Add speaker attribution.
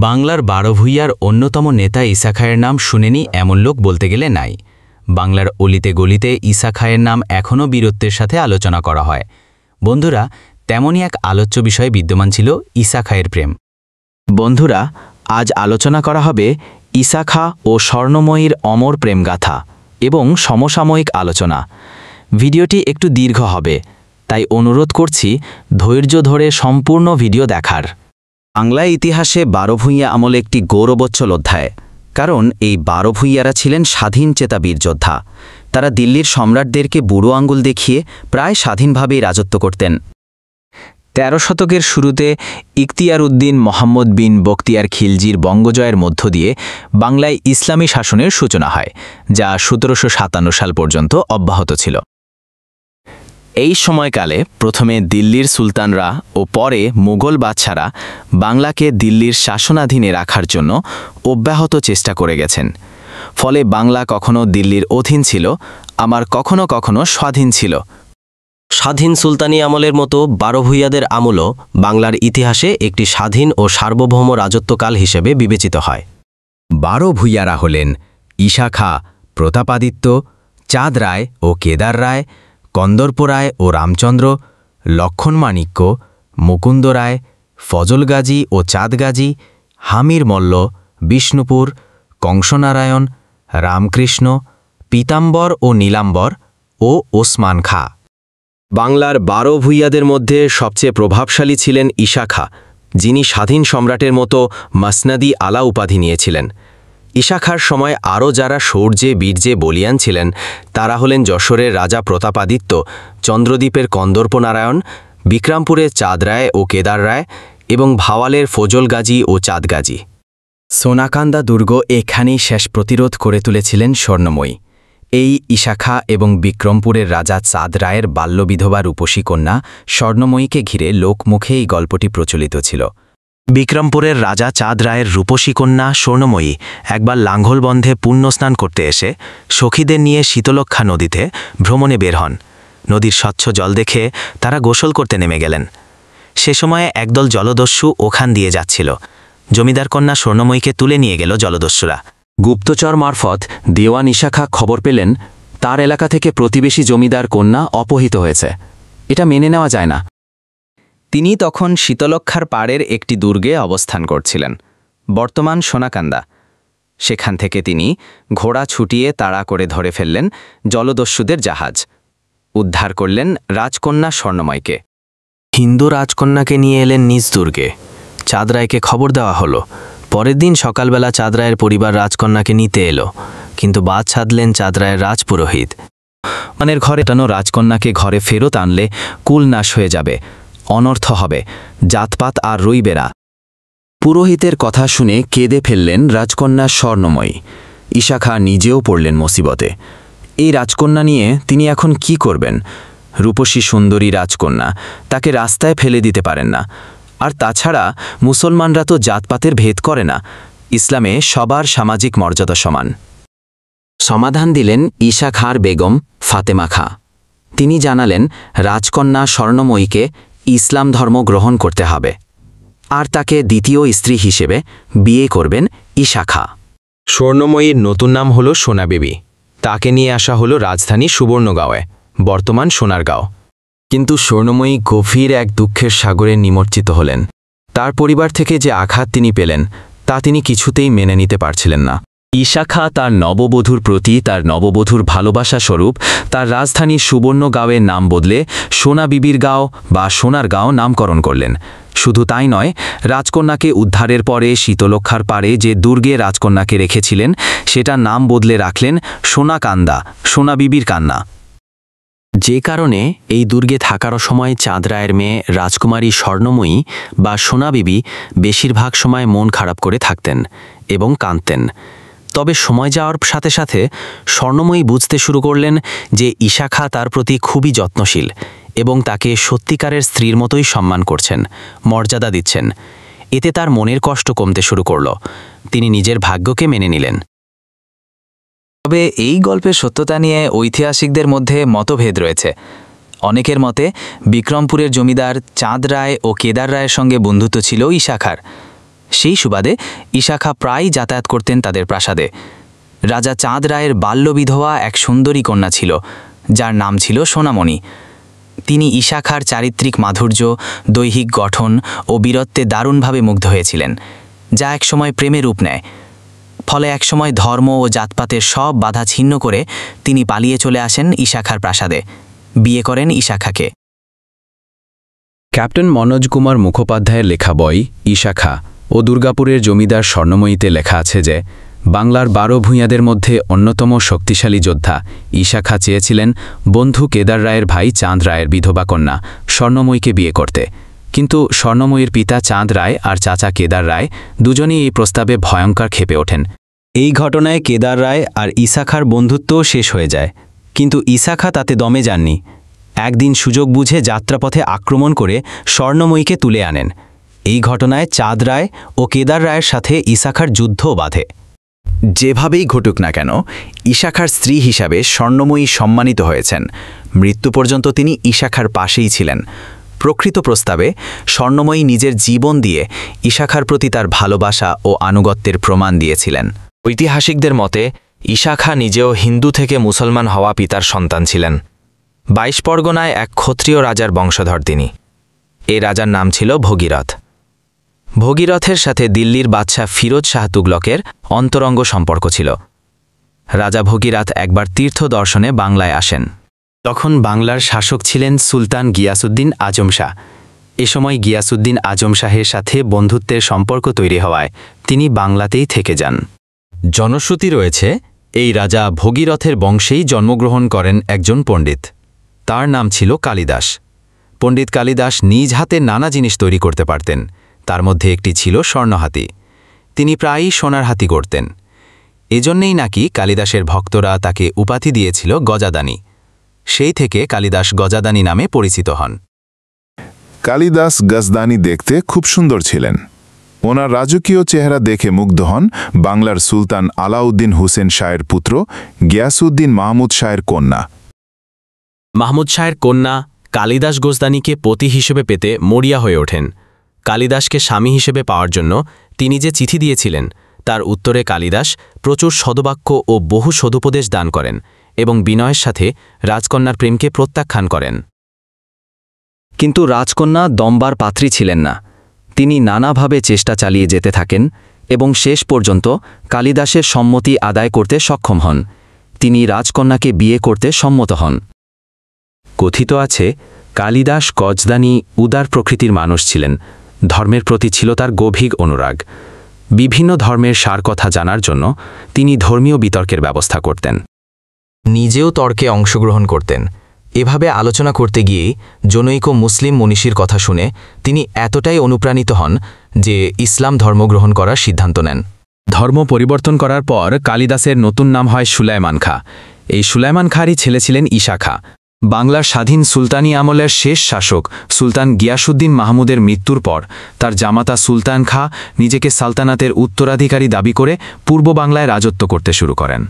Speaker 1: বাংলার ১২ ভূঁইয়ার অন্যতম নেতা ঈসা খাঁয়ের নাম শুনেনি এমন লোক বলতে গেলে নাই। বাংলার অলিতে গলিতে ঈসা খাঁয়ের নাম এখনও বীরত্বের সাথে আলোচনা করা হয়। বন্ধুরা, তেমনই এক আলোচ্য বিষয়ে বিদ্যমান ছিল ঈসা খাঁয়ের প্রেম। বন্ধুরা, আজ আলোচনা করা হবে ঈসা খাঁ ও স্বর্ণময়ীর অমর প্রেমগাথা এবং সমসাময়িক আলোচনা। ভিডিওটি একটু দীর্ঘ হবে, তাই অনুরোধ করছি ধৈর্য ধরে সম্পূর্ণ ভিডিও দেখার। বাংলা ইতিহাসে ১২ ভূঁইয়া আমল একটি গৌরবোজ্জ্বল অধ্যায়, কারণ এই ১২ ভূঁইয়ারা ছিলেন স্বাধীন চেতা বীরযোদ্ধা। তারা দিল্লির সম্রাটদেরকে বুড়ো আঙ্গুল দেখিয়ে প্রায় স্বাধীনভাবেই রাজত্ব করতেন। ১৩ শতকের শুরুতে ইখতিয়ার উদ্দিন মোহাম্মদ বিন বখতিয়ার খিলজির বঙ্গজয়ের মধ্য দিয়ে বাংলায় ইসলামী শাসনের সূচনা হয়, যা ১৭৫৭ সাল পর্যন্ত অব্যাহত ছিল। এই সময়কালে প্রথমে দিল্লির সুলতানরা ও পরে মুঘল বাদশারা বাংলাকে দিল্লির শাসনাধীনে রাখার জন্য অব্যাহত চেষ্টা করে গেছেন। ফলে বাংলা কখনো দিল্লির অধীন ছিল, আবার কখনো কখনো স্বাধীন ছিল।
Speaker 2: স্বাধীন সুলতানি আমলের মতো ১২ ভূঁইয়াদের আমলও বাংলার ইতিহাসে একটি স্বাধীন ও সার্বভৌম রাজত্বকাল হিসেবে বিবেচিত হয়।
Speaker 1: ১২ ভূঁইয়ারা হলেন ঈসা খাঁ, প্রতাপাদিত্য, চাঁদ রায় ও কেদার রায়, কন্দর্প রায় ও রামচন্দ্র, লক্ষণমাণিক্য, মুকুন্দ রায়, ফজল গাজী ও চাঁদ গাজী, হামির মল্ল, বিষ্ণুপুর, কংসনারায়ণ, রামকৃষ্ণ, পীতাম্বর ও নীলাম্বর ও ওসমান খাঁ।
Speaker 2: বাংলার ১২ ভূঁইয়াদের মধ্যে সবচেয়ে প্রভাবশালী ছিলেন ঈসা খাঁ, যিনি স্বাধীন সম্রাটের মতো মসনদি আলা উপাধি নিয়েছিলেন। ঈসা খাঁর সময় আরও যারা শৌর্যে বীর্যে বলিয়ান ছিলেন তারা হলেন যশোরের রাজা প্রতাপাদিত্য, চন্দ্রদ্বীপের কন্দর্প নারায়ণ, বিক্রমপুরের চাঁদ রায় ও কেদার রায় এবং ভাওয়ালের ফজল গাজী ও চাঁদ গাজী।
Speaker 1: সোনাকান্দা দুর্গ এখানেই শেষ প্রতিরোধ করে তুলেছিলেন স্বর্ণময়ী। এই ঈসা খাঁ এবং বিক্রমপুরের রাজা চাঁদ রায়ের বাল্যবিধবা রূপসী কন্যা স্বর্ণময়ীকে ঘিরে লোকমুখে এই গল্পটি প্রচলিত ছিল।
Speaker 2: বিক্রমপুরের রাজা চাঁদ রায়ের রূপসী কন্যা স্বর্ণময়ী একবার লাঙ্গলবন্ধে পুণ্যস্নান করতে এসে সখীদের নিয়ে শীতলক্ষা নদীতে ভ্রমণে বের হন। নদীর স্বচ্ছ জল দেখে তারা গোসল করতে নেমে গেলেন। সে সময়ে একদল জলদস্যু ওখান দিয়ে যাচ্ছিল। জমিদার কন্যা স্বর্ণময়ীকে তুলে নিয়ে গেল জলদস্যুরা।
Speaker 1: গুপ্তচর মারফত দেওয়ান ঈসা খাঁ খবর পেলেন তার এলাকা থেকে প্রতিবেশী জমিদার কন্যা অপহৃত হয়েছে। এটা মেনে নেওয়া যায় না। তিনি তখন শীতলক্ষার পাড়ের একটি দুর্গে অবস্থান করছিলেন, বর্তমান সোনাকান্দা। সেখান থেকে তিনি ঘোড়া ছুটিয়ে তাড়া করে ধরে ফেললেন জলদস্যুদের জাহাজ। উদ্ধার করলেন রাজকন্যা স্বর্ণময়ীকে।
Speaker 2: হিন্দু রাজকন্যাকে নিয়ে এলেন নিজ দুর্গে। চাঁদ রায়কে খবর দেওয়া হলো। পরের দিন সকালবেলা চাঁদ রায়ের পরিবার রাজকন্যাকে নিতে এলো, কিন্তু বাদ সাধলেন চাঁদ রায়ের রাজপুরোহিত।
Speaker 1: মানের ঘরে টানো রাজকন্যাকে ঘরে ফেরত আনলে কুল নাশ হয়ে যাবে, অনর্থ হবে, জাতপাত আর রইবে না। পুরোহিতের কথা শুনে কেঁদে ফেললেন রাজকন্যা স্বর্ণময়ী। ঈসা খাঁ নিজেও পড়লেন মুসিবতে। এই রাজকন্যা নিয়ে তিনি এখন কি করবেন? রূপসী সুন্দরী রাজকন্যা, তাকে রাস্তায় ফেলে দিতে পারেন না। আর তাছাড়া মুসলমানরা তো জাতপাতের ভেদ করে না, ইসলামে সবার সামাজিক মর্যাদা সমান। সমাধান দিলেন ঈসা খাঁর বেগম ফাতেমা খাঁ। তিনি জানালেন রাজকন্যা স্বর্ণময়ীকে ইসলাম ধর্ম গ্রহণ করতে হবে, আর তাকে দ্বিতীয় স্ত্রী হিসেবে বিয়ে করবেন ঈসা খাঁ।
Speaker 2: স্বর্ণময়ীর নতুন নাম হল সোনাবিবি। তাকে নিয়ে আসা হলো রাজধানী সুবর্ণগাঁওয়ে, বর্তমান সোনারগাঁও।
Speaker 1: কিন্তু স্বর্ণময়ী গভীর এক দুঃখের সাগরে নিমজ্জিত হলেন। তার পরিবার থেকে যে আঘাত তিনি পেলেন তা তিনি কিছুতেই মেনে নিতে পারছিলেন না। ঈসা খাঁ তার নববধূর প্রতি তার নববধূর ভালোবাসা স্বরূপ তার রাজধানী সুবর্ণগাঁওয়ের নাম বদলে সোনাবিবির গাঁও বা সোনারগাঁও নামকরণ করলেন। শুধু তাই নয়, রাজকন্যাকে উদ্ধারের পরে শীতলক্ষার পাড়ে যে দুর্গে রাজকন্যাকে রেখেছিলেন সেটার নাম বদলে রাখলেন সোনাকান্দা, সোনাবিবির কান্না।
Speaker 2: যে কারণে এই দুর্গে থাকার সময় চাঁদ রায়ের মেয়ে রাজকুমারী স্বর্ণময়ী বা সোনাবিবি বেশিরভাগ সময় মন খারাপ করে থাকতেন এবং কাঁদতেন। তবে সময় যাওয়ার সাথে সাথে স্বর্ণময়ী বুঝতে শুরু করলেন যে ঈসা খাঁ তার প্রতি খুবই যত্নশীল এবং তাকে সত্যিকারের স্ত্রীর মতোই সম্মান করছেন, মর্যাদা দিচ্ছেন। এতে তার মনের কষ্ট কমতে শুরু করল। তিনি নিজের ভাগ্যকে মেনে নিলেন।
Speaker 1: তবে এই গল্পের সত্যতা নিয়ে ঐতিহাসিকদের মধ্যে মতভেদ রয়েছে। অনেকের মতে বিক্রমপুরের জমিদার চাঁদ রায় ও কেদার রায়ের সঙ্গে বন্ধুত্ব ছিল ঈসা খাঁর।
Speaker 2: সেই সুবাদে ঈশা খাঁ প্রায়ই যাতায়াত করতেন তাদের প্রাসাদে। রাজা চাঁদ রায়ের বাল্যবিধবা এক সুন্দরী কন্যা ছিল, যার নাম ছিল সোনামণি। তিনি ঈশা খাঁর চারিত্রিক মাধুর্য, দৈহিক গঠন ও বীরত্বে দারুণভাবে মুগ্ধ হয়েছিলেন, যা একসময় প্রেমে রূপ নেয়। ফলে একসময় ধর্ম ও জাতপাতের সব বাধা ছিন্ন করে তিনি পালিয়ে চলে আসেন ঈশা খাঁর প্রাসাদে, বিয়ে করেন ঈশা খাঁকে।
Speaker 3: ক্যাপ্টেন মনোজ কুমার মুখোপাধ্যায়ের লেখা বই ঈশা খাঁ ও দুর্গাপুরের জমিদার স্বর্ণময়ীতে লেখা আছে যে বাংলার 12 ভূঁইয়াদের মধ্যে অন্যতম শক্তিশালী যোদ্ধা ঈশা খাঁ চেয়েছিলেন বন্ধু কেদার রায়ের ভাই চাঁদ রায়ের বিধবা কন্যা স্বর্ণময়ীকে বিয়ে করতে, কিন্তু স্বর্ণময়ীর পিতা চাঁদ রায় আর চাচা কেদার রায় দুজনেই এই প্রস্তাবে ভয়ঙ্কর ক্ষেপে ওঠেন। এই ঘটনায় কেদার রায় আর ঈশা খাঁর বন্ধুত্বও শেষ হয়ে যায়, কিন্তু ঈশা খাঁ তাতে দমে যাননি। একদিন সুযোগ বুঝে যাত্রাপথে আক্রমণ করে স্বর্ণময়ীকে তুলে আনেন। এই ঘটনায় চাঁদ রায় ও কেদার রায়ের সাথে ঈশা খাঁর যুদ্ধও বাধে। যেভাবেই ঘটুক না কেন, ঈশা খাঁর স্ত্রী হিসাবে স্বর্ণময়ী সম্মানিত হয়েছেন। মৃত্যু পর্যন্ত তিনি ঈশা খাঁর পাশেই ছিলেন। প্রকৃত প্রস্তাবে স্বর্ণময়ী নিজের জীবন দিয়ে ঈশা খাঁর প্রতি তার ভালোবাসা ও আনুগত্যের প্রমাণ দিয়েছিলেন।
Speaker 1: ঐতিহাসিকদের মতে ঈশা খাঁ নিজেও হিন্দু থেকে মুসলমান হওয়া পিতার সন্তান ছিলেন। 22 পরগনায় এক ক্ষত্রিয় রাজার বংশধর তিনি। এই রাজার নাম ছিল ভগীরথ। ভগীরথের সাথে দিল্লির বাদশাহ ফিরোজ শাহ তুগলকের অন্তরঙ্গ সম্পর্ক ছিল। রাজা ভগীরথ একবার তীর্থ দর্শনে বাংলায় আসেন।
Speaker 2: তখন বাংলার শাসক ছিলেন সুলতান গিয়াসউদ্দিন আজম শাহ। এ সময় গিয়াসউদ্দিন আজম শাহের সাথে বন্ধুত্বের সম্পর্ক তৈরি হওয়ায় তিনি বাংলাতেই থেকে যান।
Speaker 3: জনশ্রুতি রয়েছে এই রাজা ভগীরথের বংশেই জন্মগ্রহণ করেন একজন পণ্ডিত। তার নাম ছিল কালিদাস। পণ্ডিত কালিদাস নিজ হাতে নানা জিনিস তৈরি করতে পারতেন, তার মধ্যে একটি ছিল স্বর্ণহাতি। তিনি প্রায়ই সোনার হাতি গড়তেন। এজন্যেই নাকি কালিদাসের ভক্তরা তাকে উপাধি দিয়েছিল গজাদানি। সেই থেকে কালিদাস গজাদানি নামে পরিচিত হন।
Speaker 4: কালিদাস গজদানি দেখতে খুব সুন্দর ছিলেন। ওনার রাজকীয় চেহারা দেখে মুগ্ধ হন বাংলার সুলতান আলাউদ্দিন হুসেন শাহের পুত্র গিয়াসউদ্দিন মাহমুদ শাহের কন্যা।
Speaker 2: মাহমুদ শাহের কন্যা কালিদাস গজদানিকে পতি হিসেবে পেতে মরিয়া হয়ে ওঠেন। কালিদাসকে স্বামী হিসেবে পাওয়ার জন্য তিনি যে চিঠি দিয়েছিলেন, তার উত্তরে কালিদাস প্রচুর সদবাক্য ও বহু সদুপদেশ দান করেন এবং বিনয়ের সাথে রাজকন্যার প্রেমকে প্রত্যাখ্যান করেন। কিন্তু রাজকন্যা দমবার পাত্রী ছিলেন না। তিনি নানাভাবে চেষ্টা চালিয়ে যেতে থাকেন এবং শেষ পর্যন্ত কালিদাসের সম্মতি আদায় করতে সক্ষম হন। তিনি রাজকন্যাকে বিয়ে করতে সম্মত হন। কথিত আছে কালিদাস গজদানি উদার প্রকৃতির মানুষ ছিলেন। ধর্মের প্রতি ছিল তার গভীর অনুরাগ। বিভিন্ন ধর্মের সার কথা জানার জন্য তিনি ধর্মীয় বিতর্কের ব্যবস্থা করতেন।
Speaker 1: নিজেও তর্কে অংশগ্রহণ করতেন। এভাবে আলোচনা করতে গিয়েই জনৈক মুসলিম মনীষীর কথা শুনে তিনি এতটাই অনুপ্রাণিত হন যে ইসলাম ধর্মগ্রহণ করার সিদ্ধান্ত নেন।
Speaker 3: ধর্ম পরিবর্তন করার পর কালিদাসের নতুন নাম হয় সুলাইমান খাঁ। এই সুলাইমান খাঁরই ছেলে ছিলেন ঈশা খাঁ। বাংলার স্বাধীন সুলতানি আমলের শেষ শাসক সুলতান গিয়াসউদ্দিন মাহমুদের মৃত্যুর পর তার জামাতা সুলতান খাঁ নিজেকে সালতানাতের উত্তরাধিকারী দাবি করে পূর্ব বাংলায় রাজত্ব করতে শুরু করেন।